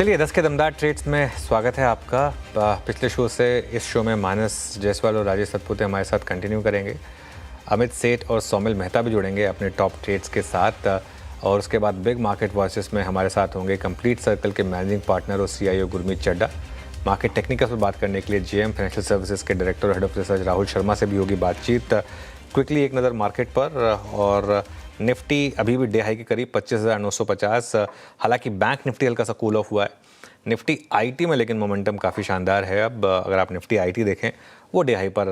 चलिए 10 के दमदार ट्रेड्स में स्वागत है आपका। पिछले शो से इस शो में मानस जायसवाल और राजेश सतपुते हमारे साथ कंटिन्यू करेंगे। अमित सेठ और सौमिल मेहता भी जुड़ेंगे अपने टॉप ट्रेड्स के साथ, और उसके बाद बिग मार्केट वॉइसेस में हमारे साथ होंगे कंप्लीट सर्कल के मैनेजिंग पार्टनर और CIO गुरमीत चड्डा। मार्केट टेक्निकल पर बात करने के लिए GM फाइनेंशियल सर्विसेज के डायरेक्टर और head of research Rahul Sharma से भी होगी बातचीत। क्विकली एक नज़र मार्केट पर, और निफ्टी अभी भी डे हाई के करीब 25,950। हालांकि बैंक निफ्टी हल्का सा कूल ऑफ हुआ है। निफ्टी IT में लेकिन मोमेंटम काफ़ी शानदार है। अब अगर आप निफ्टी IT देखें, वो डे हाई पर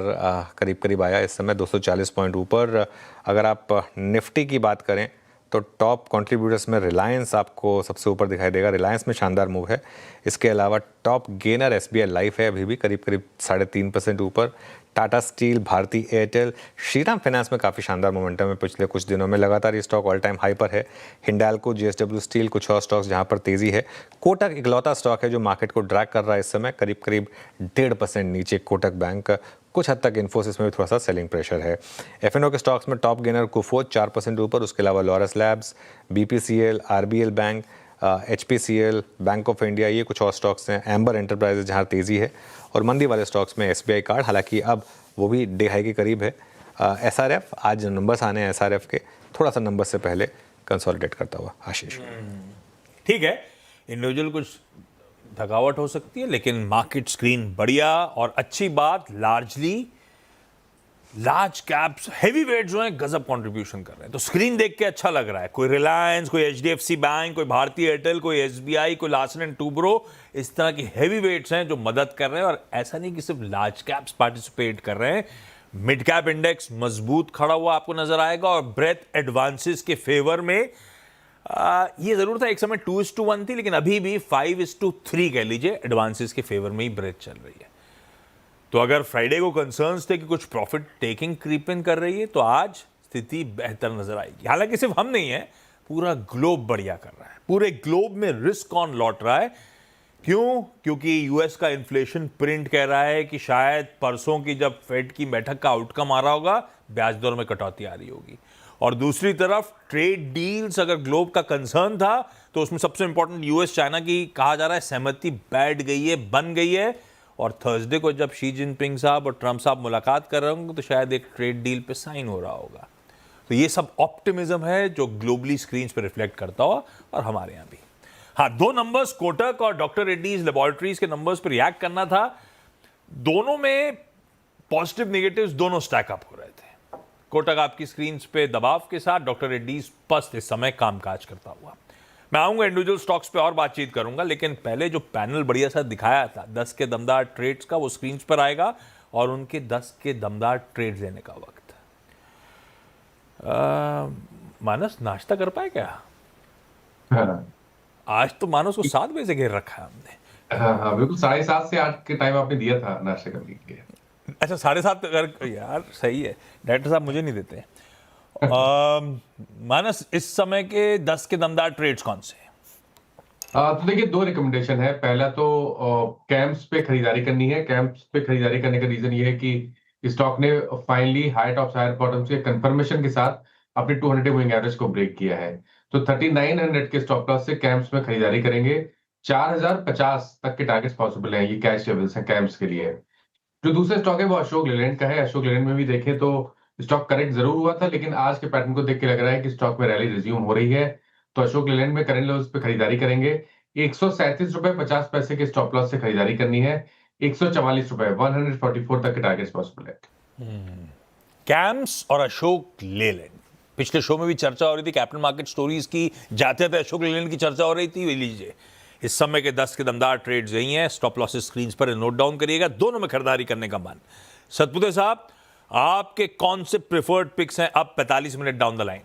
करीब करीब आया इस समय 240 पॉइंट ऊपर। अगर आप निफ्टी की बात करें तो टॉप कंट्रीब्यूटर्स में रिलायंस आपको सबसे ऊपर दिखाई देगा। रिलायंस में शानदार मूव है। इसके अलावा टॉप गेनर SBI लाइफ है, अभी भी करीब करीब 3.5% ऊपर। टाटा स्टील, भारती एयरटेल, श्रीराम फाइनेंस में काफ़ी शानदार मोमेंटम है पिछले कुछ दिनों में। लगातार ये स्टॉक ऑल टाइम हाई पर है। हिंडाल्को, JSW स्टील, कुछ और स्टॉक्स जहां पर तेजी है। कोटक इकलौता स्टॉक है जो मार्केट को ड्रैग कर रहा है इस समय, करीब करीब 1.5% नीचे कोटक बैंक। कुछ हद तक इन्फोसिस में भी थोड़ा सा सेलिंग प्रेशर है। F&O के स्टॉक्स में टॉप गेनर कुफोज 4% ऊपर। उसके अलावा Laurus labs, BPCL, RBL bank, HPCL, bank of India, ये कुछ और स्टॉक्स हैं। एम्बर एंटरप्राइजेज जहाँ तेज़ी है, और मंदी वाले स्टॉक्स में SBI कार्ड, हालांकि अब वो भी डे हाई के करीब है। SRF, आज नंबर्स आने हैं SRF के, थोड़ा सा नंबर से पहले कंसोलिडेट करता हुआ। आशीष, ठीक है, इंडिविजुअल कुछ थकावट हो सकती है, लेकिन मार्केट स्क्रीन बढ़िया। और अच्छी बात, लार्ज कैप्स, हैवी वेट जो है गजब कंट्रीब्यूशन कर रहे हैं, तो स्क्रीन देख के अच्छा लग रहा है। कोई रिलायंस, कोई HDFC बैंक, कोई भारती एयरटेल, कोई SBI, कोई लार्सन एंड टूब्रो, इस तरह की हैवी वेट्स हैं जो मदद कर रहे हैं। और ऐसा नहीं कि सिर्फ लार्ज कैप्स पार्टिसिपेट कर रहे हैं, मिड कैप इंडेक्स मजबूत खड़ा हुआ आपको नजर आएगा। और ब्रेथ एडवांसेस के फेवर में ये जरूर था, एक समय 2:1 थी, लेकिन अभी भी 5:3 कह लीजिए एडवांसेस के फेवर में ही ब्रेथ चल रही है। तो अगर फ्राइडे को कंसर्न्स थे कि कुछ प्रॉफिट टेकिंग क्रीप इन कर रही है, तो आज स्थिति बेहतर नजर आएगी। हालांकि सिर्फ हम नहीं है, पूरा ग्लोब बढ़िया कर रहा है। पूरे ग्लोब में रिस्क ऑन लौट रहा है। क्यों? क्योंकि US का इन्फ्लेशन प्रिंट कह रहा है कि शायद परसों की जब फेड की बैठक का आउटकम आ रहा होगा, ब्याज दर में कटौती आ रही होगी। और दूसरी तरफ ट्रेड डील्स, अगर ग्लोब का कंसर्न था तो उसमें सबसे इंपॉर्टेंट US चाइना की कहा जा रहा है सहमति बैठ गई है, बन गई है। और थर्सडे को जब शी जिनपिंग साहब और ट्रंप साहब मुलाकात कर रहे होंगे, तो शायद एक ट्रेड डील पे साइन हो रहा होगा। तो ये सब ऑप्टिमिज्म है जो ग्लोबली स्क्रीन्स पे रिफ्लेक्ट करता हुआ, और हमारे यहाँ भी। हाँ, दो नंबर्स, कोटक और डॉक्टर रेड्डीज लेबोरेटरीज के नंबर्स पर रिएक्ट करना था। दोनों में पॉजिटिव नेगेटिव्स दोनों स्टैकअप हो रहे थे। कोटक आपकी स्क्रीन्स पे दबाव के साथ, डॉक्टर रेड्डीज स्पष्ट इस समय कामकाज करता हुआ। मैं आऊंगा इंडिविजुअल स्टॉक्स पे और बातचीत करूंगा, लेकिन पहले जो पैनल बढ़िया सा दिखाया था 10 के दमदार ट्रेड्स का, वो स्क्रीन पर आएगा और उनके 10 के दमदार ट्रेड्स लेने का वक्त। मानस, नाश्ता कर पाए क्या? हाँ आज तो मानस को 7 बजे से घेर रखा है हमने। हाँ, बिल्कुल 7:30 से 8 के टाइम आपने दिया था नाश्ता करने के लिए। अच्छा, 7:30 अगर, यार सही है, डायरेक्टर साहब मुझे नहीं देते। मानस, इस समय के 10 के दमदार ट्रेड्स कौन से हैं? तो देखिए, दो रिकमेंडेशन है। पहला तो कैंप्स पे खरीदारी करनी है। कैंप्स पे खरीदारी करने का रीजन ये है कि स्टॉक ने finally high top higher bottom से कंफर्मेशन के साथ अपने 200 मूविंग एवरेज को ब्रेक किया है। तो 3900 के स्टॉप लॉस से कैंप्स में खरीदारी करेंगे। 4050 तक के टारगेट्स पॉसिबल हैं, ये कैश लेवल्स हैं कैंप्स के लिए। जो दूसरा स्टॉक है वो अशोक लेलैंड का है। अशोक लेलैंड में भी देखें तो स्टॉक करेक्ट जरूर हुआ था, लेकिन आज के पैटर्न को देख के लग रहा है कि स्टॉक में रैली रिज्यूम हो रही है। तो अशोक लेलैंड में करंट लेवल्स पे खरीदारी करेंगे। 137 रुपए 50 पैसे के स्टॉप लॉस से खरीदारी करनी है। 144 रुपए 144 तक के टारगेट्स पॉसिबल है। कैम्स और अशोक लेलैंड, पिछले शो में भी चर्चा हो रही थी, कैपिटल मार्केट स्टोरीज की, जाते जाते अशोक लेलैंड की चर्चा हो रही थी। वे लीजिए, इस समय के 10 के दमदार ट्रेड्स यही हैं। स्टॉप लॉसेस स्क्रीन पर नोट डाउन करिएगा। दोनों में खरीदारी करने का मन। सतपुते साहब, आपके कौन से प्रेफर्ड पिक्स हैं अब 45 minute down the line?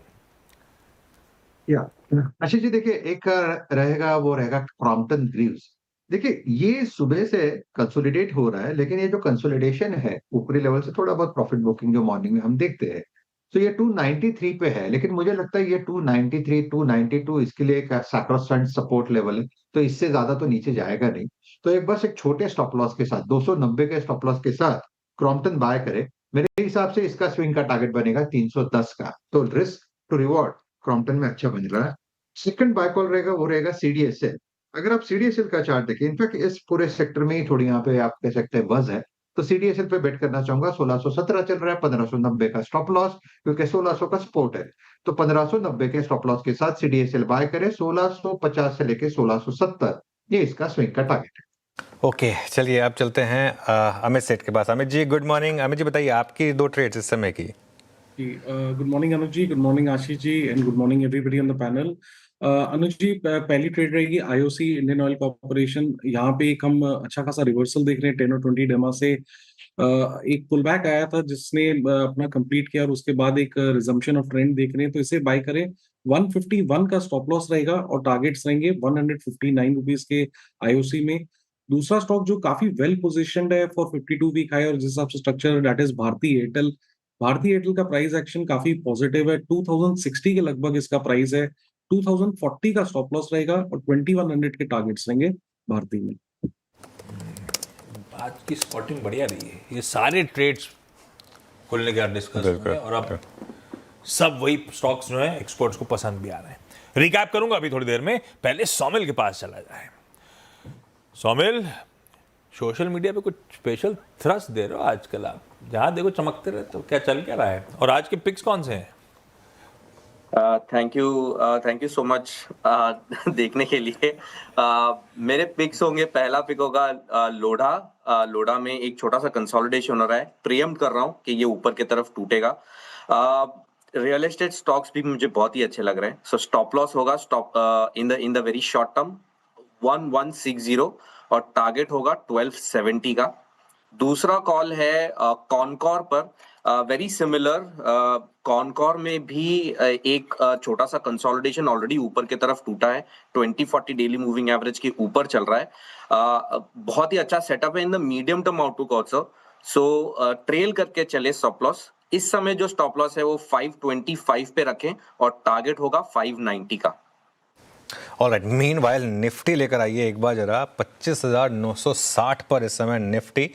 Ashish ji, देखिए, एक रहेगा, वो रहेगा क्रॉम्पटन ग्रीव्स। देखिए, ये सुबह से कंसोलिडेट हो रहा है, लेकिन ये जो कंसोलिडेशन है ऊपरी लेवल से थोड़ा बहुत प्रॉफिट बुकिंग जो मॉर्निंग में हम देखते हैं, तो ये 293 पे है। लेकिन मुझे लगता है ये 293 292 इसके लिए एक सैक्रोसेंट सपोर्ट लेवल है, तो इससे ज्यादा तो नीचे जाएगा नहीं। तो एक बस एक छोटे स्टॉप लॉस के साथ 290 के स्टॉप लॉस के साथ क्रॉम्पटन बाय करे। मेरे हिसाब से इसका स्विंग का टारगेट बनेगा 310 का। तो रिस्क टू रिवॉर्ड क्रॉम्पटन में अच्छा बन रहा है। सेकंड बाय कॉल रहेगा, वो रहेगा CDSL। अगर आप सीडीएसएल का चार्ट देखिए, इनफैक्ट इस पूरे सेक्टर में ही थोड़ी यहाँ पे आप कह सकते हैं बज़ है, तो सीडीएसएल पे बेट करना चाहूंगा। 1617 चल रहा है, 1590 का स्टॉप लॉस, क्योंकि 1600 का सपोर्ट है। तो 1590 के स्टॉप लॉस के साथ सीडीएसएल बाय करें। 1650 से लेके 1670 ये इसका स्विंग का टारगेट है। ओके, चलिए अब चलते हैं अमित सेठ के पास। Amit ji good morning. अमित जी बताइए आपकी 2 ट्रेड्स इस समय की। जी good morning Anuj ji, good morning Ashish ji and good morning everybody on the panel. Anuj ji, पहली ट्रेड रहेगी आईओसी इंडियन ऑयल कॉर्पोरेशन। यहाँ पे एक हम अच्छा खासा रिवर्सल देख रहे हैं 10 और 20 डेमा से। एक पुल बैक आया था जिसने अपना कंप्लीट किया और उसके बाद एक रिजम्पशन ऑफ ट्रेंड देख रहे हैं, तो इसे बाय करें। 151 का स्टॉप लॉस रहेगा और टारगेट्स रहेंगे 159 रुपीज के आईओसी में। दूसरा स्टॉक जो काफी वेल पोजिशनड है फॉर 52 वीक हाई और जिस हिसाब से structure, that is Bharti Airtel. Bharti Airtel का प्राइस एक्शन काफी पॉजिटिव है, 2060 के लगभग इसका प्राइस है। 2040 का स्टॉप लॉस रहेगा और 2100 के टारगेट्स रहेंगे भारती में। आज की स्पॉटिंग बढ़िया रही है, ये सारे ट्रेड्स खुलने के बाद डिस्कस हुए और अब सब वही स्टॉक्स जो है एक्सपर्ट्स को पसंद भी आ रहे हैं। रिकैप करूंगा अभी थोड़ी देर में, पहले सौमिल के पास चला जाए। सौमिल, सोशल मीडिया पे कुछ स्पेशल थ्रस्ट दे रहे हो आजकल आप, जहां देखो चमकते रहे, तो क्या चल क्या रहा है और आज के पिक्स कौन से हैं? थैंक यू सो मच देखने के लिए। मेरे पिक्स होंगे, पहला पिक होगा लोढ़ा। लोढ़ा में एक छोटा सा कंसोलिडेशन हो रहा है, प्रियम्प्ट कर रहा हूँ कि ये ऊपर की तरफ टूटेगा। रियल एस्टेट स्टॉक्स भी मुझे बहुत ही अच्छे लग रहे हैं, सो स्टॉप लॉस होगा stop in the very short term 1160 और टारगेट होगा 1270 का। दूसरा कॉल है कॉनकॉर पर, वेरी सिमिलर। कॉनकॉर में भी एक छोटा सा कंसोलिडेशन ऑलरेडी ऊपर की तरफ टूटा है, 2040 डेली मूविंग एवरेज के ऊपर चल रहा है। बहुत ही अच्छा सेटअप है in the medium term outlook also, so trail करके चले स्टॉप लॉस। इस समय जो स्टॉप लॉस है वो 525 पे रखें और टारगेट होगा 590 का। ऑलराइट, मीनवाइल निफ्टी लेकर आइए एक बार जरा। 25,960 पर इस समय निफ्टी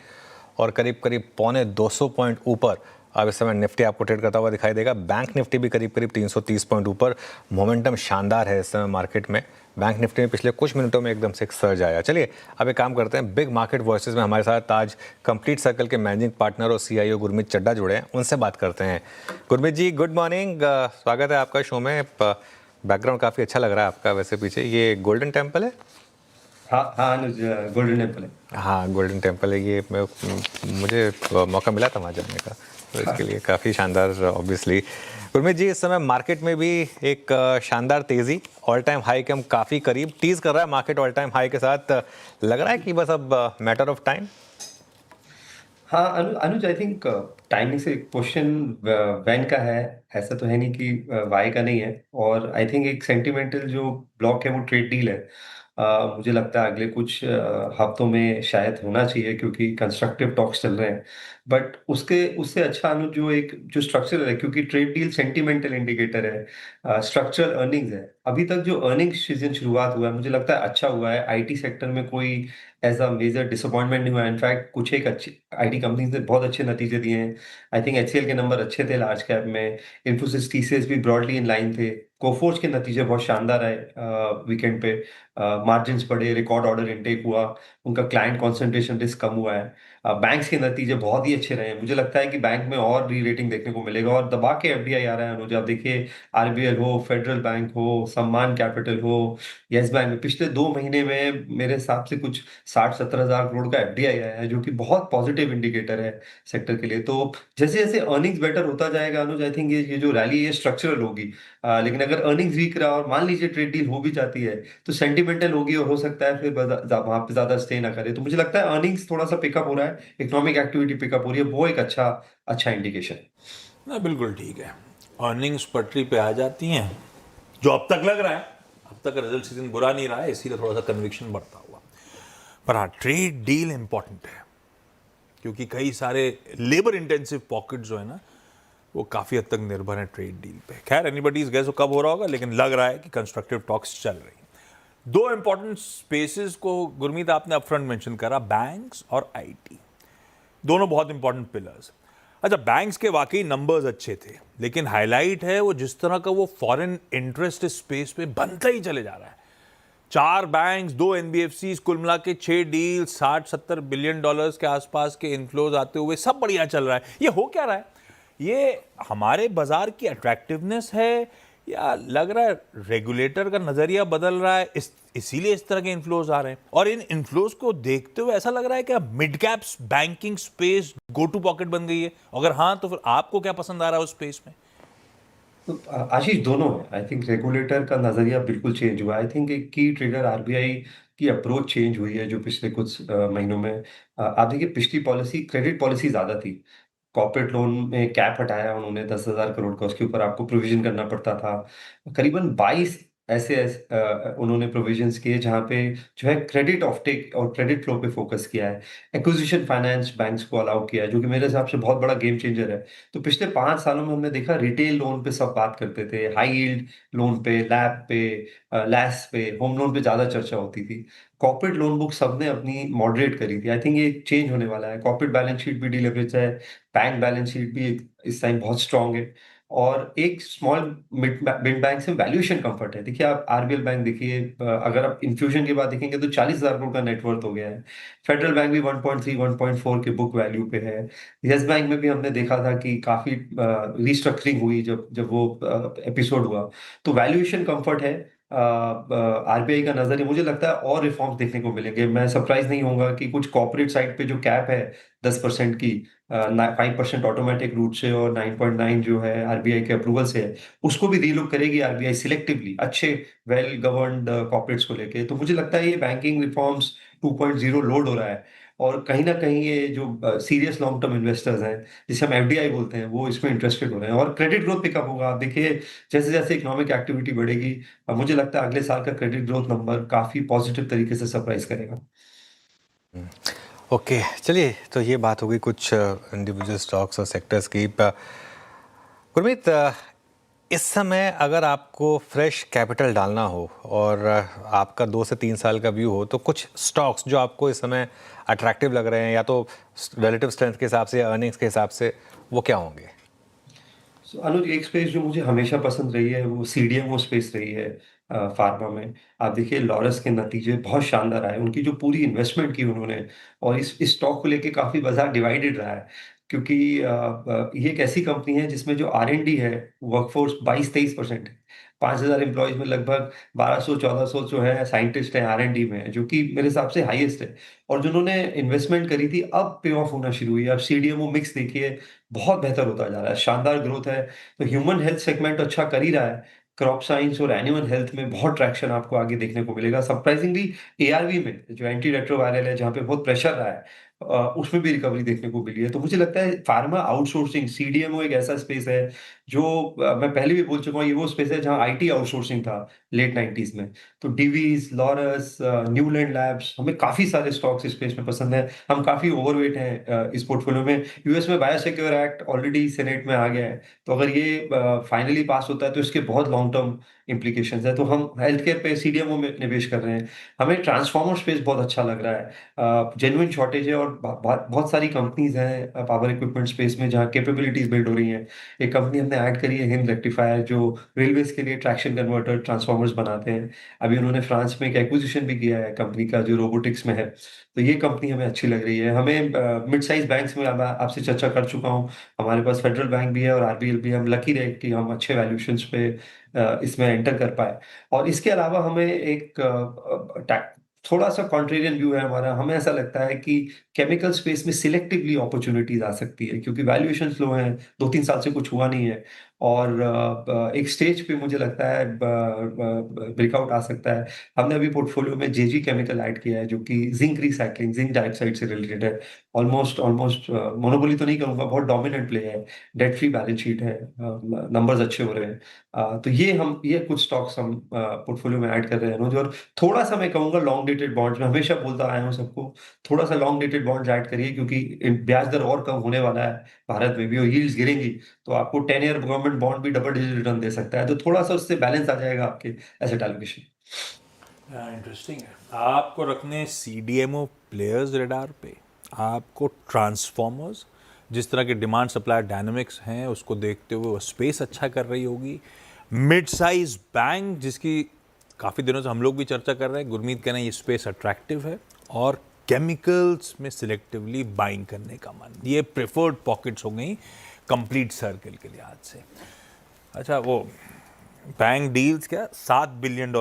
और करीब करीब 250 पॉइंट ऊपर अब इस समय निफ्टी आपको ट्रेड करता हुआ दिखाई देगा। बैंक निफ्टी भी करीब करीब 330 पॉइंट ऊपर। मोमेंटम शानदार है इस समय मार्केट में। बैंक निफ्टी में पिछले कुछ मिनटों में एकदम से एक सर्ज आया। चलिए अब एक काम करते हैं, बिग मार्केट वॉइसेस में हमारे साथ आज कंप्लीट सर्कल के मैनेजिंग पार्टनर और सीईओ गुरमीत चड्ढा जुड़े हैं, उनसे बात करते हैं। गुरमीत जी गुड मॉर्निंग, स्वागत है आपका शो में। बैकग्राउंड काफ़ी अच्छा लग रहा है आपका वैसे पीछे, ये गोल्डन टेम्पल है? हाँ हाँ अनुज, गोल्डन टेम्पल है। हाँ गोल्डन टेम्पल है ये। मुझे मौका मिला था वहाँ जाने का, तो इसके लिए काफ़ी शानदार ऑब्वियसली। गुरमीत जी इस समय मार्केट में भी एक शानदार तेज़ी, ऑल टाइम हाई के हम काफ़ी करीब टीज कर रहा है मार्केट ऑल टाइम हाई के साथ। लग रहा है कि बस अब मैटर ऑफ टाइम। हाँ अनुज, आई थिंक टाइमिंग से क्वेश्चन वैन का है, ऐसा तो है नहीं कि वाई का नहीं है। और आई थिंक एक सेंटिमेंटल जो ब्लॉक है वो ट्रेड डील है। मुझे लगता है अगले कुछ हफ्तों में शायद होना चाहिए, क्योंकि कंस्ट्रक्टिव टॉक्स चल रहे हैं। बट उससे अच्छा अनुज जो स्ट्रक्चरल है, क्योंकि ट्रेड डील सेंटिमेंटल इंडिकेटर है, स्ट्रक्चरल अर्निंग्स है। अभी तक जो अर्निंग्स सीजन शुरुआत हुआ है मुझे लगता है अच्छा हुआ है। आईटी सेक्टर में कोई एज अ मेजर डिसअपॉइंटमेंट नहीं हुआ है। इनफैक्ट कुछ एक अच्छी आईटी कंपनीज ने बहुत अच्छे नतीजे दिए हैं। आई थिंक एचसीएल के नंबर अच्छे थे लार्ज कैप में, इन्फोसिस टीसीएस भी ब्रॉडली इन लाइन थे। कोफोर्ज के नतीजे बहुत शानदार आए वीकेंड पे। मार्जिन्स बढ़े, रिकॉर्ड ऑर्डर इनटेक हुआ, उनका क्लाइंट कॉन्सेंट्रेशन रिस्क कम हुआ है। बैंक्स के नतीजे बहुत ही अच्छे रहे हैं। मुझे लगता है कि बैंक में और री रेटिंग देखने को मिलेगा और दबा के एफडीआई आ रहा है अनुज। आप देखिए, आरबीएल हो, फेडरल बैंक हो, सम्मान कैपिटल हो, यस बैंक में पिछले 2 महीने में मेरे हिसाब से कुछ 60-70 हजार करोड़ का एफडीआई आया है, जो कि बहुत पॉजिटिव इंडिकेटर है सेक्टर के लिए। तो जैसे जैसे अर्निंग्स बेटर होता जाएगा अनुज, आई थिंक ये जो रैली है स्ट्रक्चरल होगी। लेकिन अगर अर्निंग्स वीक रहा और मान लीजिए ट्रेड डील हो भी जाती है तो सेंटिमेंटल होगी और हो सकता है फिर वहां पे ज्यादा स्टे ना करे। तो मुझे लगता है अर्निंग्स थोड़ा सा पिकअप हो रहा है, इकोनॉमिक एक्टिविटी पिकअप हो रही है, वो एक अच्छा इंडिकेशन है ना। बिल्कुल ठीक है, अर्निंग्स पटरी पे आ जाती हैं, जो अब तक लग रहा है, अब तक रिजल्ट सीजन बुरा नहीं रहा है, इसीलिए थोड़ा सा कन्विक्शन बढ़ता हुआ। पर हाँ, ट्रेड डील इंपॉर्टेंट है, क्योंकि कई सारे लेबर इंटेंसिव पॉकेट जो है ना, वो काफ़ी हद तक निर्भर है ट्रेड डील पे। खैर एनीबॉडीज गेस वो कब हो रहा होगा, लेकिन लग रहा है कि कंस्ट्रक्टिव टॉक्स चल रही हैं। 2 इंपॉर्टेंट स्पेसेस को गुरमीत आपने अपफ्रंट मेंशन करा, बैंक्स और आईटी, दोनों बहुत इंपॉर्टेंट पिलर्स। अच्छा, बैंक्स के वाकई नंबर्स अच्छे थे, लेकिन हाईलाइट है वो जिस तरह का वो फॉरेन इंटरेस्ट इस स्पेस पे बनता ही चले जा रहा है। 4 बैंक्स, 2 एनबीएफसीज, कुल मिला के 6 डील, 60-70 बिलियन डॉलर्स के आसपास के इन्फ्लोज आते हुए सब बढ़िया चल रहा है। ये हो क्या रहा है? ये हमारे बाजार की अट्रैक्टिवनेस है या लग रहा है रेगुलेटर का नजरिया बदल रहा है, इसीलिए इस तरह के इन्फ्लोज आ रहे हैं? और इन इन्फ्लोज को देखते हुए ऐसा लग रहा है कि mid caps banking space go to pocket बन गई है? अगर हाँ, तो फिर आपको क्या पसंद आ रहा है उस स्पेस में? तो आशीष, दोनों है। आई थिंक रेगुलेटर का नजरिया बिल्कुल चेंज हुआ है। आई थिंक एक की ट्रिगर आरबीआई की अप्रोच चेंज हुई है जो पिछले कुछ महीनों में। आप देखिए, पिछली पॉलिसी क्रेडिट पॉलिसी ज्यादा थी। कॉर्पोरेट लोन में कैप हटाया उन्होंने 10,000 करोड़ का, उसके ऊपर आपको प्रोविजन करना पड़ता था। करीबन 22 उन्होंने प्रोविजंस किए जहां पे जो है क्रेडिट ऑफटेक और क्रेडिट फ्लो पे फोकस किया है। एक्विजिशन फाइनेंस बैंक्स को अलाउ किया है, जो कि मेरे हिसाब से बहुत बड़ा गेम चेंजर है। तो पिछले 5 सालों में हमने देखा रिटेल लोन पे सब बात करते थे, हाई यील्ड लोन पे, लैब पे, लैस पे, होम लोन पे ज्यादा चर्चा होती थी। कॉर्पोरेट लोन बुक सबने अपनी मॉडरेट करी थी। आई थिंक ये चेंज होने वाला है। कॉर्पोरेट बैलेंस शीट भी डिलीवरेज है, बैंक बैलेंस शीट भी इस टाइम बहुत स्ट्रांग है। और एक स्मॉल मिड मिड बैंक से वैल्यूएशन कंफर्ट है। देखिए, आप आरबीएल बैंक देखिए, अगर आप इन्फ्यूजन के बाद देखेंगे तो 40,000 करोड़ का नेटवर्थ हो गया है। फेडरल बैंक भी 1.3 1.4 के बुक वैल्यू पे है। यस बैंक में भी हमने देखा था कि काफी रिस्ट्रक्चरिंग हुई जब जब वो एपिसोड हुआ। तो वैल्यूएशन कंफर्ट है। आरबीआई का नजर है, मुझे लगता है और रिफॉर्म्स देखने को मिलेंगे। मैं सरप्राइज नहीं होऊंगा कि कुछ कॉर्पोरेट साइड पे जो कैप है 10% की, 5% ऑटोमेटिक रूट से और 9.9 जो है आरबीआई के अप्रूवल से है, उसको भी रीलुक करेगी आरबीआई सिलेक्टिवली अच्छे वेल गवर्नड कॉर्पोरेट्स को लेके। तो मुझे लगता है ये बैंकिंग रिफॉर्म्स 2.0 लोड हो रहा है। और कहीं ना कहीं ये जो सीरियस लॉन्ग टर्म इन्वेस्टर्स हैं, जिसे हम एफडीआई बोलते हैं, वो इसमें इंटरेस्टेड हो रहे हैं। और क्रेडिट ग्रोथ पिकअप होगा। आप देखिए, जैसे जैसे इकोनॉमिक एक्टिविटी बढ़ेगी, मुझे लगता है अगले साल का क्रेडिट ग्रोथ नंबर काफी पॉजिटिव तरीके से सरप्राइज करेगा। ओके, चलिए, तो ये बात हो गई कुछ इंडिविजुअल स्टॉक्स और सेक्टर्स की। गुरमीत, इस समय अगर आपको फ्रेश कैपिटल डालना हो और आपका 2 से 3 साल का व्यू हो, तो कुछ स्टॉक्स जो आपको इस समय अट्रैक्टिव लग रहे हैं, या तो रिलेटिव स्ट्रेंथ के हिसाब से या अर्निंग्स के हिसाब से, वो क्या होंगे? अनुज, एक स्पेस जो मुझे हमेशा पसंद रही है वो सीडीएमओ स्पेस रही है। फार्मा में आप देखिए, लॉरस के नतीजे बहुत शानदार आए। उनकी जो पूरी इन्वेस्टमेंट की उन्होंने, और इस स्टॉक को लेके काफी बाजार डिवाइडेड रहा है। क्योंकि ये एक ऐसी कंपनी है जिसमें जो आर एन डी है, वर्कफोर्स 22-23% है। 5,000 एम्प्लॉयज में लगभग 1200-1400 जो है साइंटिस्ट हैं आर एन डी में, जो कि मेरे हिसाब से हाईएस्ट है। और जिन्होंने इन्वेस्टमेंट करी थी अब पे ऑफ होना शुरू हुई है। अब सीडीएमओ मिक्स देखिए, बहुत बेहतर होता जा रहा है, शानदार ग्रोथ है। तो ह्यूमन हेल्थ सेगमेंट अच्छा कर ही रहा है। क्रॉप साइंस और एनिमल हेल्थ में बहुत ट्रैक्शन आपको आगे देखने को मिलेगा। सरप्राइजिंगली एआरवी में, जो एंटी रेट्रोवायरल है, जहाँ पे बहुत प्रेशर रहा है, उसमें भी रिकवरी देखने को मिली है। तो मुझे लगता है फार्मा आउटसोर्सिंग, सीडीएमओ एक ऐसा स्पेस है जो मैं पहले भी बोल चुका हूँ, ये वो स्पेस है जहाँ आईटी आउटसोर्सिंग था लेट 90s में। तो डिवीज, लॉरस, न्यूलैंड लैब्स, हमें काफी सारे स्टॉक्स इस स्पेस में पसंद है। हम काफी ओवरवेट हैं इस पोर्टफोलियो में। यूएस में बायोसिक्योर एक्ट ऑलरेडी सेनेट में आ गया है, तो अगर ये फाइनली पास होता है तो इसके बहुत लॉन्ग टर्म इंप्लीकेशंस है। तो हम हेल्थ केयर पे सीडीएमओ में निवेश कर रहे हैं। हमें ट्रांसफॉर्मर स्पेस बहुत अच्छा लग रहा है। जेन्युइन शॉर्टेज है और बहुत सारी कंपनीज हैं पावर इक्विपमेंट स्पेस में जहाँ कैपेबिलिटीज बिल्ड हो रही हैं। एक कंपनी हमने ऐड करी है, हिंद रेक्टिफायर, जो रेलवेज के लिए ट्रैक्शन कन्वर्टर ट्रांसफॉर्मर्स बनाते हैं। अभी उन्होंने फ्रांस में एक एक्विजिशन भी किया है कंपनी का, जो रोबोटिक्स में है। तो ये कंपनी हमें अच्छी लग रही है। हमें मिड साइज बैंक्स में आपसे चर्चा कर चुका हूँ। हमारे पास फेडरल बैंक भी है और आरबीएल भी है। हम लकी रहे कि हम अच्छे वैल्यूएशंस पे इसमें एंटर कर पाए। और इसके अलावा हमें एक थोड़ा सा कॉन्ट्रेरियन व्यू है हमारा। हमें ऐसा लगता है कि केमिकल स्पेस में सिलेक्टिवली अपॉर्चुनिटीज आ सकती है, क्योंकि वैल्यूएशन लो हैं, 2-3 साल से कुछ हुआ नहीं है। और एक स्टेज पे मुझे लगता है ब्रेकआउट आ सकता है। हमने अभी पोर्टफोलियो में जेजी केमिकल ऐड किया है, जो कि जिंक रिसाइकलिंग, जिंक डाइऑक्साइड से रिलेटेड है। ऑलमोस्ट ऑलमोस्ट मोनोपोली तो नहीं कहूंगा, बहुत डोमिनेंट प्ले है। डेट फ्री बैलेंस शीट है, नंबर्स अच्छे हो रहे हैं। तो ये कुछ स्टॉक्स हम पोर्टफोलियो में ऐड कर रहे हैं अनुज। और थोड़ा सा मैं कहूंगा लॉन्ग डेटेड बॉन्ड्स में, हमेशा बोलता आया हूँ सबको, थोड़ा सा लॉन्ग डेटेड बॉन्ड्स ऐड करिए, क्योंकि ब्याज दर और कम होने वाला है भारत में भी, और यील्ड्स गिरेंगी। तो आपको 10 ईयर गवर्नमेंट बॉन्ड भी डबल डिजिट रिटर्न दे सकता है। तो थोड़ा सा उससे बैलेंस आ जाएगा आपके एसेट एलोकेशन। इंटरेस्टिंग है। आपको रखने सीडीएमओ प्लेयर्स रेडार पे, आपको ट्रांसफॉर्मर्स, जिस तरह के डिमांड सप्लाई डायनामिक्स हैं उसको देखते हुए वो स्पेस अच्छा कर रही होगी, मिड साइज बैंक जिसकी काफ़ी दिनों से हम लोग भी चर्चा कर रहे हैं, गुरमीत कह रहे हैं ये स्पेस अट्रैक्टिव है और केमिकल्स में सिलेक्टिवली बाइंग करने का मन, ये प्रेफर्ड पॉकेट्स हो गई कंप्लीट सर्कल के लिहाज से। अच्छा, वो बैंक डील्स क्या $7 बिलियन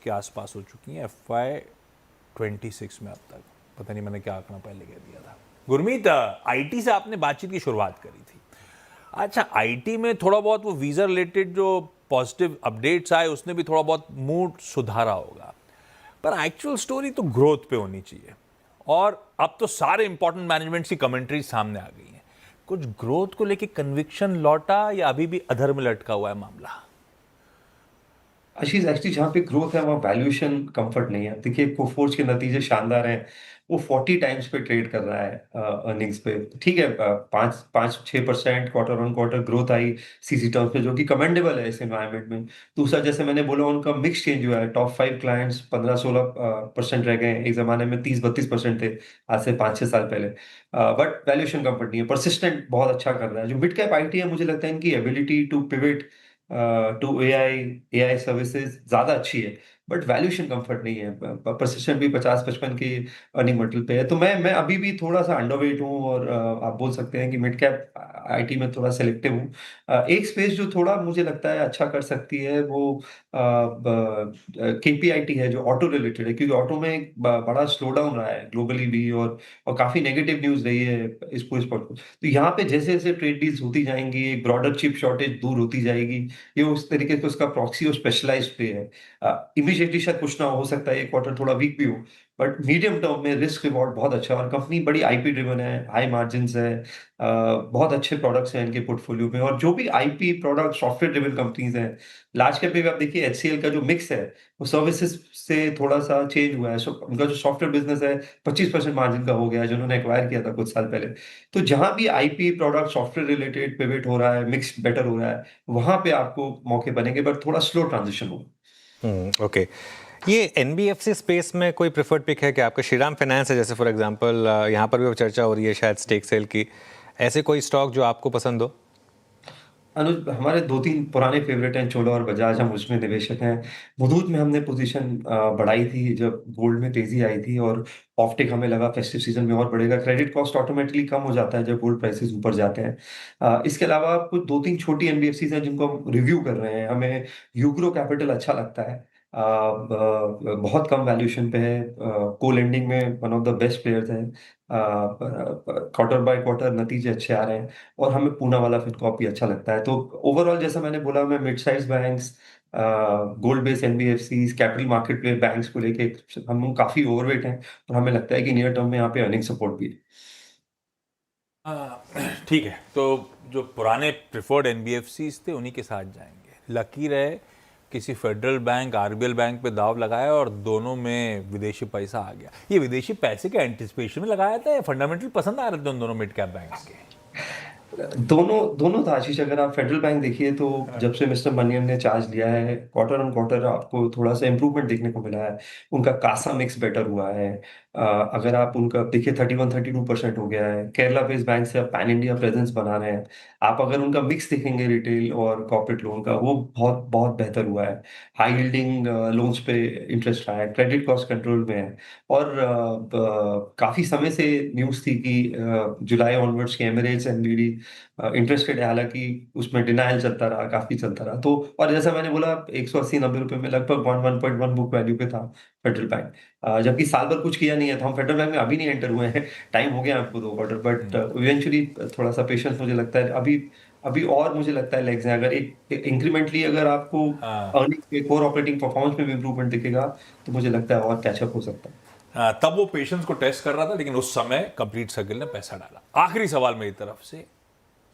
के आसपास हो चुकी हैं FY26 में अब तक। पता नहीं मैंने क्या आंकड़ा पहले कह दिया था। गुरमीत, आईटी से आपने बातचीत की शुरुआत करी थी। अच्छा, आईटी में थोड़ा बहुत वो वीज़ा रिलेटेड जो पॉजिटिव अपडेट्स आए उसने भी थोड़ा बहुत मूड सुधारा होगा, पर एक्चुअल स्टोरी तो ग्रोथ पे होनी चाहिए और अब तो सारे इंपॉर्टेंट मैनेजमेंट्स की कमेंट्री सामने आ गई हैं। कुछ ग्रोथ को लेके कन्विक्शन लौटा या अभी भी अधर में लटका हुआ है मामला? आशीष, एक्चुअली जहाँ पे ग्रोथ है वहाँ वैल्यूएशन कंफर्ट नहीं है। देखिए, कोफोर्ज के नतीजे शानदार हैं। वो 40 टाइम्स पे ट्रेड कर रहा है अर्निंग्स पे। ठीक है, 5-6% quarter on quarter growth I CC terms पे, जो कि कमेंडेबल है इस एनवायरनमेंट में। दूसरा, जैसे मैंने बोला, उनका मिक्स चेंज हुआ है। टॉप 5 क्लाइंट्स 15-16% रह गए। एक जमाने में 30-32% थे, आज से 5-6 साल पहले। बट वैल्यूएशन कंफर्ट नहीं है। परसिस्टेंट बहुत अच्छा कर रहा है। जो मिड कैप आईटी है, मुझे लगता है इनकी ability to pivot to AI services ज्यादा अच्छी है, बट वैल्यूएशन कंफर्ट नहीं है। परसिस्टेंट भी 50-55 की अर्निंग मल्टीपल पे है। तो मैं अभी भी थोड़ा सा अंडरवेट हूँ और आप बोल सकते हैं कि मिड कैप आईटी में थोड़ा सेलेक्टिव हूँ। एक स्पेस जो थोड़ा मुझे लगता है अच्छा कर सकती है वो केपीआईटी है, जो ऑटो रिलेटेड है, क्योंकि ऑटो में एक बड़ा स्लो डाउन रहा है ग्लोबली भी, और काफी नेगेटिव न्यूज रही है इस पर। तो यहाँ पे जैसे जैसे ट्रेड डील्स होती जाएंगी, एक ब्रॉडर चिप शॉर्टेज दूर होती जाएगी, ये उस तरीके से उसका प्रॉक्सी और स्पेशलाइज्ड पे है। इमीडिएटली शायद कुछ ना हो सकता है, ये क्वार्टर थोड़ा वीक भी हो, बट मीडियम टर्म में रिस्क रिवॉर्ड बहुत अच्छा है और कंपनी बड़ी आईपी ड्रिवन है, हाई मार्जिन है, बहुत अच्छे प्रोडक्ट्स हैं इनके पोर्टफोलियो में। और जो भी IP product software driven companies हैं, लार्ज कैप में भी आप देखिए एचसीएल का जो मिक्स है वो सर्विसेज से थोड़ा सा चेंज हुआ है। उनका जो सॉफ्टवेयर बिजनेस है 25% मार्जिन का हो गया है, जो उन्होंने एक्वायर किया था कुछ साल पहले। तो जहां भी IP product software related pivot हो रहा है, मिक्स बेटर हो रहा है, वहां पे आपको मौके बनेंगे, बट थोड़ा स्लो ट्रांजिशन होगा। ओके, ये एनबीएफसी स्पेस में कोई प्रेफर्ड पिक है कि आपका? श्रीराम फाइनेंस है जैसे, फॉर एग्जांपल यहाँ पर भी अब चर्चा हो रही है शायद स्टेक सेल की। ऐसे कोई स्टॉक जो आपको पसंद हो? अनुज, हमारे 2-3 पुराने फेवरेट हैं, चोला और बजाज, हम उसमें निवेशक हैं। मुथूट में हमने पोजीशन बढ़ाई थी जब गोल्ड में तेजी आई थी, और ऑफटेक हमें लगा फेस्टिव सीजन में और बढ़ेगा। क्रेडिट कॉस्ट ऑटोमेटिकली कम हो जाता है जब गोल्ड प्राइसेस ऊपर जाते हैं। इसके अलावा कुछ 2-3 छोटी एनबीएफसीज हैं जिनको हम रिव्यू कर रहे हैं। हमें यूग्रो कैपिटल अच्छा लगता है, बहुत कम वैल्यूएशन पे है, को लेंडिंग में one of the best players है, क्वार्टर बाय क्वार्टर नतीजे अच्छे आ रहे हैं, और हमें पूना वाला फिनकॉर्प भी अच्छा लगता है। तो ओवरऑल जैसा मैंने बोला, मैं mid size banks, gold based NBFCs, capital market play banks को लेके हम काफी ओवरवेट हैं, और हमें लगता है कि नियर टर्म में यहाँ पे अर्निंग सपोर्ट भी है। ठीक है, तो जो पुराने प्रिफर्ड एनबीएफसीज थे उन्हीं के साथ जाएंगे। लकीर है किसी फेडरल बैंक, आरबीएल बैंक पे दाव लगाया और दोनों में विदेशी पैसा आ गया। ये विदेशी पैसे के एंटिसिपेशन में लगाया था या फंडामेंटल पसंद आ रहे थे उन दोनों मिड कैप बैंक्स के? दोनों दोनों था आशीष। अगर आप फेडरल बैंक देखिए तो जब से मिस्टर मनियन ने चार्ज लिया है, क्वार्टर ऑन क्वार्टर आपको थोड़ा सा इंप्रूवमेंट देखने को मिला है। उनका कासा मिक्स बेटर हुआ है। अगर आप उनका देखिए 31-32% हो गया है। केरला बेस्ड बैंक से आप पैन इंडिया प्रेजेंस बना रहे हैं। आप अगर उनका मिक्स देखेंगे रिटेल और कॉर्पोरेट लोन का, वो बहुत बहुत बेहतर हुआ है। हाई यील्डिंग लोन्स पे इंटरेस्ट रहा है, क्रेडिट कॉस्ट कंट्रोल में है। और काफी समय से न्यूज थी कि जुलाई ऑनवर्ड्स के एमिरेट्स एनबीडी इंटरेस्टेड है, हालांकि उसमें डिनायल चलता रहा, काफी चलता रहा। तो और जैसा मैंने बोला, 180-90 रुपए में लगभग 1.1 बुक वैल्यू पे था फेडरल बैंक। जबकि साल भर कुछ किया नहीं है, तो हम फेडरल बैंक में अभी नहीं एंटर हुए हैं। टाइम हो गया आपको 2 क्वार्टर, बट इवेंचुअली थोड़ा सा पेशेंस मुझे लगता है अभी अभी और मुझे लगता है लेग्स हैं। अगर एक इंक्रीमेंटली अगर आपको अर्निंग पे, कोर ऑपरेटिंग परफॉर्मेंस में भी इंप्रूवमेंट दिखेगा, तो मुझे लगता है और कैचअप हो सकता है। तब वो पेशेंस को टेस्ट कर रहा था, लेकिन उस समय कंप्लीट सर्कल ने पैसा डाला। आखिरी सवाल मेरी तरफ से,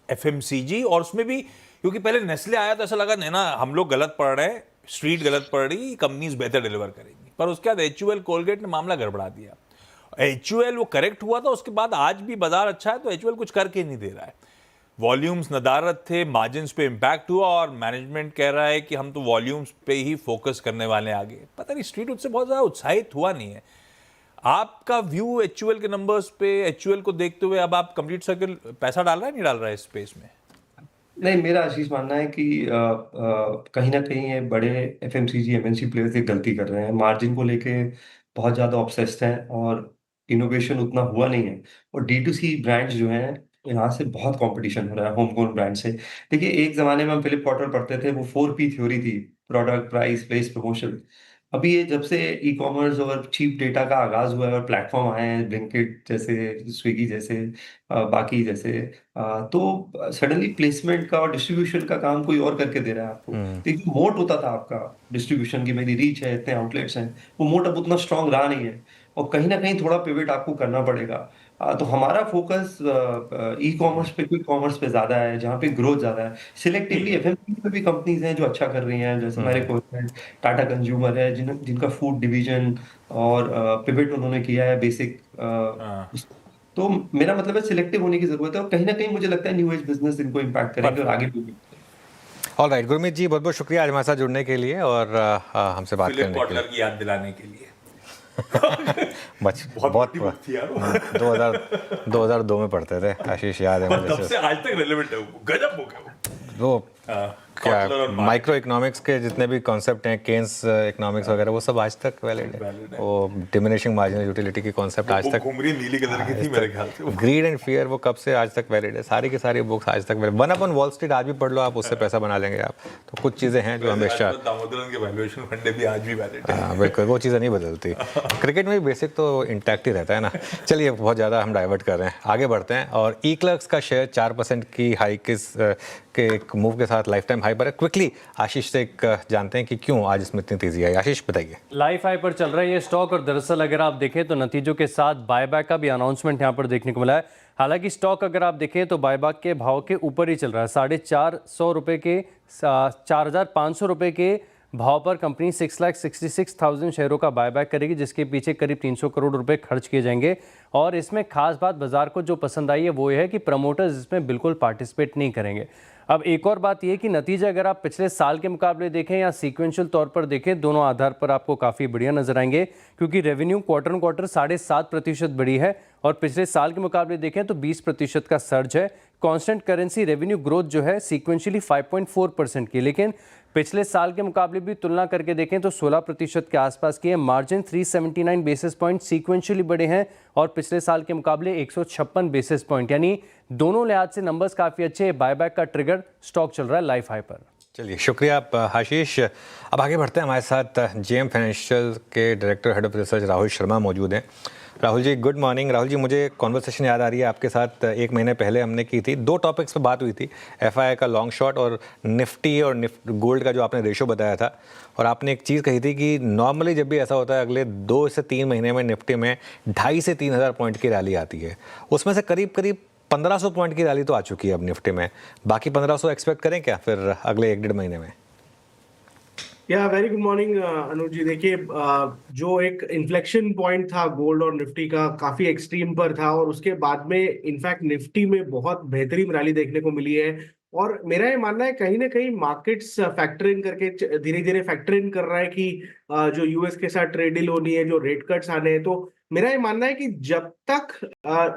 एफएमसीजी, और उसमें भी क्योंकि पहले नेस्ले आया तो ऐसा लगा नहीं ना, हम लोग गलत पढ़ रहे हैं, स्ट्रीट गलत पढ़ रही, कंपनीज बेहतर डिलीवर करेंगी, पर उसके बाद एचयूएल कोलगेट ने मामला गड़बड़ा दिया। एचयूएल वो करेक्ट हुआ था, उसके बाद आज भी बाजार अच्छा है, तो एचयूएल कुछ करके नहीं दे रहा है। वॉल्यूम्स नदारत थे, मार्जिन्स पे इम्पैक्ट हुआ, और मैनेजमेंट कह रहा है कि हम तो वॉल्यूम्स पे ही फोकस करने वाले हैं आगे। पता नहीं, स्ट्रीट उससे बहुत ज़्यादा उत्साहित हुआ नहीं है। आपका व्यू एचयूएल के नंबर्स पे, एचयूएल को देखते हुए अब आप कंप्लीट सर्कल पैसा डाल रहा है, नहीं डाल रहा है इस स्पेस में? नहीं, मेरा आशीष मानना है कि कहीं ना कहीं ये बड़े एफएमसीजी एमएनसी प्लेयर्स ये गलती कर रहे हैं, मार्जिन को लेके बहुत ज्यादा ऑब्सेस्ड हैं और इनोवेशन उतना हुआ नहीं है। और डी टू सी ब्रांड्स जो हैं, यहाँ से बहुत कंपटीशन हो रहा है होम ग्रोन ब्रांड से। देखिए, एक जमाने में हम फिलिप कॉटलर पढ़ते थे, वो 4P थ्योरी थी, प्रोडक्ट, प्राइस, प्लेस, प्रमोशन। अभी ये जब से ई कॉमर्स और चीप डेटा का आगाज हुआ है और प्लेटफॉर्म आए हैं, ब्लिंकिट जैसे, स्विगी जैसे, बाकी जैसे, तो सडनली प्लेसमेंट का और डिस्ट्रीब्यूशन का काम कोई और करके दे रहा है आपको। तो एक जो मोट होता था आपका डिस्ट्रीब्यूशन की, मेरी रीच है, इतने आउटलेट्स हैं, वो मोट अब उतना स्ट्रांग रहा नहीं है। और कहीं ना कहीं थोड़ा पिवट आपको करना पड़ेगा। तो हमारा फोकस ई कॉमर्स पे, क्विक कॉमर्स पे ज्यादा है, जहाँ पे ग्रोथ ज्यादा है। सिलेक्टिवली एफएमसीजी में भी कंपनीज हैं जो अच्छा कर रही हैं, जैसे हमारे को टाटा कंज्यूमर है, जिनका फूड डिवीजन और पिवट उन्होंने किया है बेसिक। हाँ। तो मेरा मतलब है सिलेक्टिव होने की जरूरत है, और कहीं ना कहीं मुझे लगता है न्यू एज बिजनेस इनको इम्पैक्ट करेंगे और आगे भी। ऑल राइट, गुरमीत जी बहुत बहुत शुक्रिया आज हमारे साथ जुड़ने के लिए और हमसे बात फिलिप करने के लिए। कॉटलर की याद दिलाने के लिए। बहुत बड़ी बुक थी यार वो। 2002 में पढ़ते थे, आशीष याद है तब मुझे। से आज तक रेलेवेंट है वो, गजब बुक है वो। वो क्या कॉटलर और माइक्रो इकोनॉमिक्स के जितने भी कॉन्सेप्ट हैं, केन्स इकोनॉमिक्स वगैरह, वो सब आज तक वैलिड है। वो डिमिनिशिंग मार्जिनल यूटिलिटी की कॉन्सेप्ट आज तक, घुमरी नीली कलर की थी मेरे ख्याल से। ग्रीड एंड फियर वो कब से आज तक वैलिड है। सारी की सारी बुक्स आज तक वैलिड। वन अपन वॉल स्ट्रीट आज भी पढ़ लो आप, उससे पैसा बना लेंगे आप। तो कुछ चीज़ें हैं जो हमेशा, दामोदरन के वैल्यूएशन फंडे भी आज भी वैलिड है। हाँ बिल्कुल, वो चीज़ें नहीं बदलती। क्रिकेट में भी बेसिक तो इंटैक्ट ही रहता है ना। चलिए, बहुत ज़्यादा हम डाइवर्ट कर रहे हैं, आगे बढ़ते हैं। और ई क्लर्क्स का शेयर 4% की हाइक के एक मूव के साथ लाइफ टाइम हाई पर है। क्विकली आशीष से जानते हैं कि क्यों आज इसमें इतनी तेजी आई। आशीष बताइए। लाइफ हाई पर चल रहा है ये स्टॉक, और दरअसल अगर आप देखें तो नतीजों के साथ बायबैक का भी अनाउंसमेंट यहाँ पर देखने को मिला है। हालांकि स्टॉक अगर आप देखें तो बायबैक के भाव के ऊपर ही चल रहा है। 450 रुपये के 4,500 रुपये के भाव पर कंपनी 6,66,000 शेयरों का बायबैक करेगी, जिसके पीछे करीब 300 करोड़ रुपए खर्च किए जाएंगे। और इसमें खास बात बाजार को जो पसंद आई है वो ये है कि प्रमोटर्स इसमें बिल्कुल पार्टिसिपेट नहीं करेंगे। अब एक और बात यह कि नतीजा अगर आप पिछले साल के मुकाबले देखें या सीक्वेंशियल तौर पर देखें, दोनों आधार पर आपको काफ़ी बढ़िया नजर आएंगे, क्योंकि रेवेन्यू क्वार्टर ऑन क्वार्टर 7.5% बढ़ी है और पिछले साल के मुकाबले देखें तो 20% का सर्ज है। कांस्टेंट करेंसी रेवेन्यू ग्रोथ जो है सीक्वेंशियली 5.4% की, लेकिन पिछले साल के मुकाबले भी तुलना करके देखें तो 16% के आसपास की है। मार्जिन 379 बेसिस पॉइंट सीक्वेंशियली बढ़े हैं और पिछले साल के मुकाबले 156 बेसिस पॉइंट, यानी दोनों लिहाज से नंबर्स काफ़ी अच्छे हैं। बायबैक का ट्रिगर स्टॉक चल रहा है लाइफ हाई पर। चलिए, शुक्रिया आप आशीष। अब आगे बढ़ते हैं। हमारे साथ जेएम फाइनेंशियल के director head of research Rahul Sharma मौजूद हैं। Rahul ji, good morning. राहुल जी, मुझे कॉन्वर्सेशन याद आ रही है आपके साथ, 1 महीने पहले हमने की थी। 2 टॉपिक्स पर बात हुई थी, एफआई का लॉन्ग शॉट और निफ्टी और गोल्ड का जो आपने रेशो बताया था। और आपने एक चीज़ कही थी कि नॉर्मली जब भी ऐसा होता है अगले 2 से 3 महीने में निफ्टी में 2,500 से 3,000 पॉइंट की रैली आती है। उसमें से करीब 1,500 पॉइंट की रैली तो आ चुकी है अब निफ्टी में। बाकी 1,500 एक्सपेक्ट करें क्या फिर अगले 1-1.5 महीने में? या वेरी गुड मॉर्निंग अनुज जी। देखिए, जो एक इन्फ्लेक्शन पॉइंट था गोल्ड और निफ्टी का, काफी एक्सट्रीम पर था, और उसके बाद में इनफैक्ट निफ्टी में बहुत बेहतरीन रैली देखने को मिली है। और मेरा ये मानना है कहीं ना कहीं मार्केट्स फैक्टर इन करके धीरे धीरे फैक्टर इन कर रहा है कि जो यूएस के साथ ट्रेड डील होनी है, जो रेट कट्स आने हैं, तो मेरा ये मानना है कि जब तक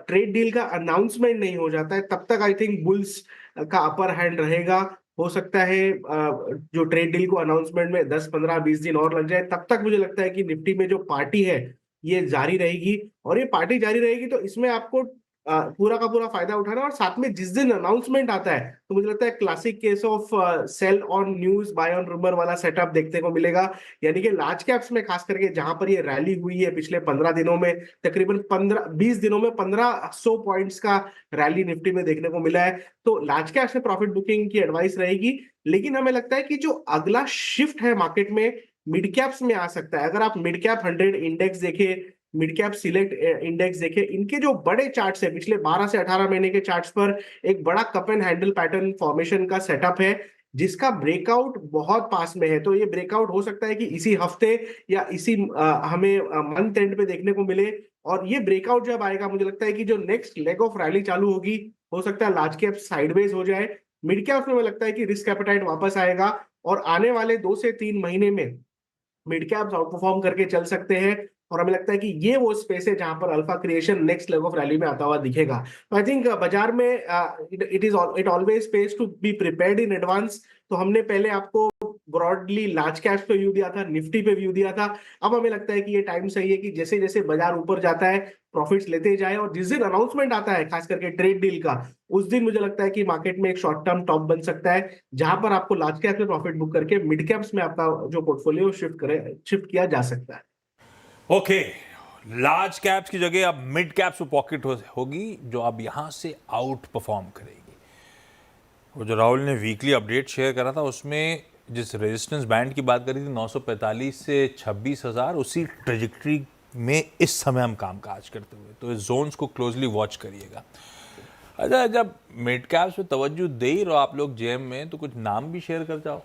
ट्रेड डील का अनाउंसमेंट नहीं हो जाता है तब तक आई थिंक बुल्स का अपर हैंड रहेगा। हो सकता है जो ट्रेड डील को अनाउंसमेंट में 10, 15, 20 दिन और लग जाए, तब तक मुझे लगता है कि निफ्टी में जो पार्टी है ये जारी रहेगी। और ये पार्टी जारी रहेगी तो इसमें आपको पूरा का पूरा फायदा उठाना। और साथ में जिस दिन अनाउंसमेंट आता है तो मुझे लगता है classic case of sell on news buy on rumour वाला सेटअप देखने को मिलेगा। यानी कि लार्ज कैप्स में खास करके जहां पर ये रैली हुई है पिछले 15 दिनों में, तकरीबन 20 दिनों में 1500 पॉइंट्स का रैली निफ्टी में देखने को मिला है। तो लार्ज कैप्स में प्रॉफिट बुकिंग की एडवाइस रहेगी। लेकिन हमें लगता है कि जो अगला शिफ्ट है मार्केट में मिड कैप्स में आ सकता है। अगर आप मिड कैप 100 इंडेक्स देखें, मिड कैप सिलेक्ट इंडेक्स देखें, इनके जो बड़े चार्ट्स है पिछले 12 से 18 महीने के चार्ट्स पर एक बड़ा cup and handle pattern formation का सेटअप है, जिसका ब्रेकआउट बहुत पास में है। तो ये ब्रेकआउट हो सकता है कि इसी हफ्ते या इसी हमें मंथ एंड पे देखने को मिले। और ये ब्रेकआउट जब आएगा, मुझे लगता है कि जो नेक्स्ट लेग ऑफ रैली चालू होगी, हो सकता है लार्ज कैप साइडवेज हो जाए। मिड कैप में मुझे लगता है कि रिस्क एपेटाइट वापस आएगा और आने वाले 2 से 3 महीने में मिड कैप्स आउट परफॉर्म करके चल सकते हैं। और हमें लगता है कि ये वो स्पेस है जहां पर alpha creation next level of rally में आता हुआ दिखेगा। तो आई थिंक बाजार में it always pays to be prepared in advance. तो हमने पहले आपको ब्रॉडली लार्ज कैप्स पे व्यू दिया था, निफ्टी पे व्यू दिया था। अब हमें लगता है कि ये टाइम सही है कि जैसे जैसे बाजार ऊपर जाता है प्रॉफिट्स लेते जाए, और जिस दिन अनाउंसमेंट आता है खास करके ट्रेड डील का, उस दिन मुझे लगता है कि मार्केट में एक शॉर्ट टर्म टॉप बन सकता है, जहां पर आपको लार्ज कैप्स में प्रॉफिट बुक करके मिड कैप्स में आपका जो पोर्टफोलियो शिफ्ट किया जा सकता है। ओके, लार्ज कैप्स की जगह अब मिड कैप्स में पॉकेट होगी जो अब यहां से आउट परफॉर्म करेगी। वो जो राहुल ने वीकली अपडेट शेयर करा था उसमें जिस रेजिस्टेंस बैंड की बात करी थी 945 से 26,000, उसी ट्रेजेक्ट्री में इस समय हम कामकाज करते हुए, तो इस जोन्स को क्लोजली वॉच करिएगा। अच्छा, जब मिड कैप्स पे तवज्जो दे ही रहो आप लोग जेएम में, तो कुछ नाम भी शेयर कर जाओ।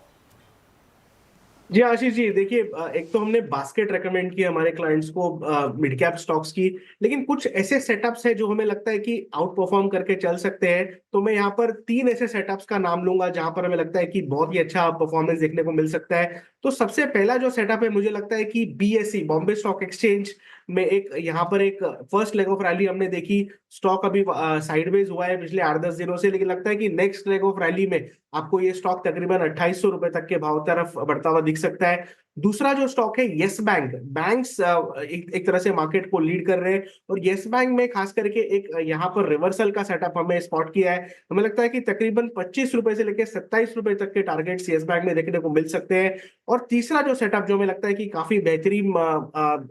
जी आशीष जी, देखिए एक तो हमने बास्केट रेकमेंड किया हमारे क्लाइंट्स को मिड कैप स्टॉक्स की, लेकिन कुछ ऐसे सेटअप्स हैं जो हमें लगता है कि आउट परफॉर्म करके चल सकते हैं। तो मैं यहाँ पर 3 ऐसे सेटअप्स का नाम लूंगा जहां पर हमें लगता है कि बहुत ही अच्छा परफॉर्मेंस देखने को मिल सकता है। तो सबसे पहला जो सेटअप है, मुझे लगता है कि BSE बॉम्बे स्टॉक एक्सचेंज में एक यहाँ पर एक फर्स्ट लेग ऑफ रैली हमने देखी। स्टॉक अभी साइडवेज हुआ है पिछले 8-10 दिनों से, लेकिन लगता है कि नेक्स्ट लेग ऑफ रैली में आपको ये स्टॉक तकरीबन 2800 रुपए तक के भाव तरफ बढ़ता हुआ दिख सकता है। दूसरा जो स्टॉक है येस बैंक, बैंक्स एक तरह से मार्केट को लीड कर रहे हैं, और येस बैंक में खास करके एक यहाँ पर रिवर्सल का सेटअप हमें स्पॉट किया है। हमें लगता है कि तकरीबन 25 रुपए से लेकर 27 रुपए तक के टारगेट्स येस बैंक में देखने को मिल सकते हैं। और तीसरा जो सेटअप जो हमें लगता है कि काफी बेहतरीन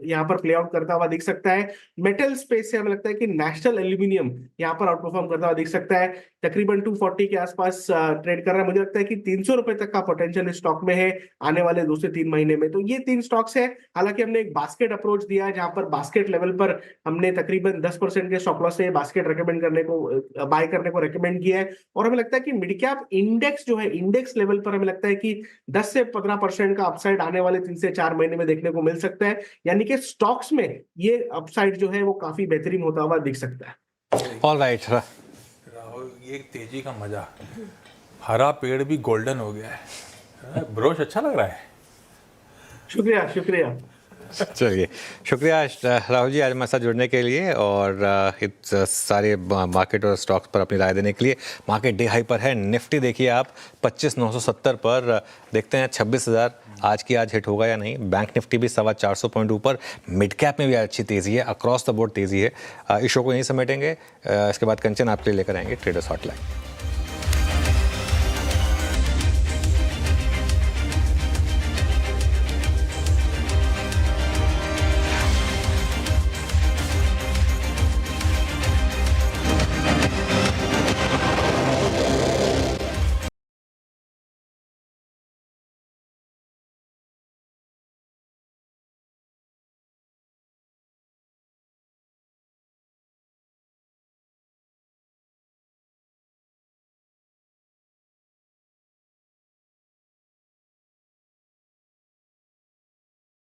यहाँ पर प्ले आउट करता हुआ दिख सकता है, मेटल स्पेस से हमें लगता है कि नेशनल एल्यूमिनियम यहाँ पर आउट परफॉर्म करता हुआ दिख सकता है। तकरीबन 240 के आसपास ट्रेड कर रहा है। मुझे लगता है कि 300 रुपए तक का पोटेंशियल इस स्टॉक में है आने वाले 2 से 3 महीने में। तो ये 3 स्टॉक्स है। हालांकि हमने एक बास्केट अप्रोच दिया है जहां पर बास्केट लेवल पर हमने तकरीबन 10% के स्टॉप लॉस से बास्केट रेकमेंड करने को बाय करने को रेकमेंड किया है। और हमें लगता है कि मिड कैप इंडेक्स जो है, इंडेक्स लेवल पर हमें लगता है कि 10 से 15% का अपसाइड आने वाले 3 से 4 महीने में देखने को मिल सकता है। यानी कि स्टॉक्स में ये अपसाइड जो है वो काफी बेहतरीन होता हुआ दिख सकता है। ऑल राइट राहुल, ये तेजी का मजा, हरा पेड़ भी गोल्डन हो गया है। ब्रोश अच्छा लग रहा है। शुक्रिया शुक्रिया। चलिए, शुक्रिया राहुल जी आज हमारे साथ जुड़ने के लिए और इस सारे मार्केट और स्टॉक्स पर अपनी राय देने के लिए। मार्केट डे हाई पर है। निफ्टी देखिए आप 25,970 पर, देखते हैं 26,000 आज की आज हिट होगा या नहीं। बैंक निफ्टी भी 425 पॉइंट ऊपर। मिड कैप में भी अच्छी तेज़ी है, अक्रॉस द बोर्ड तेज़ी है। इस शो को यहीं समेटेंगे। इसके बाद कंचन आपके लिए लेकर आएंगे ट्रेडर्स हॉटलाइन।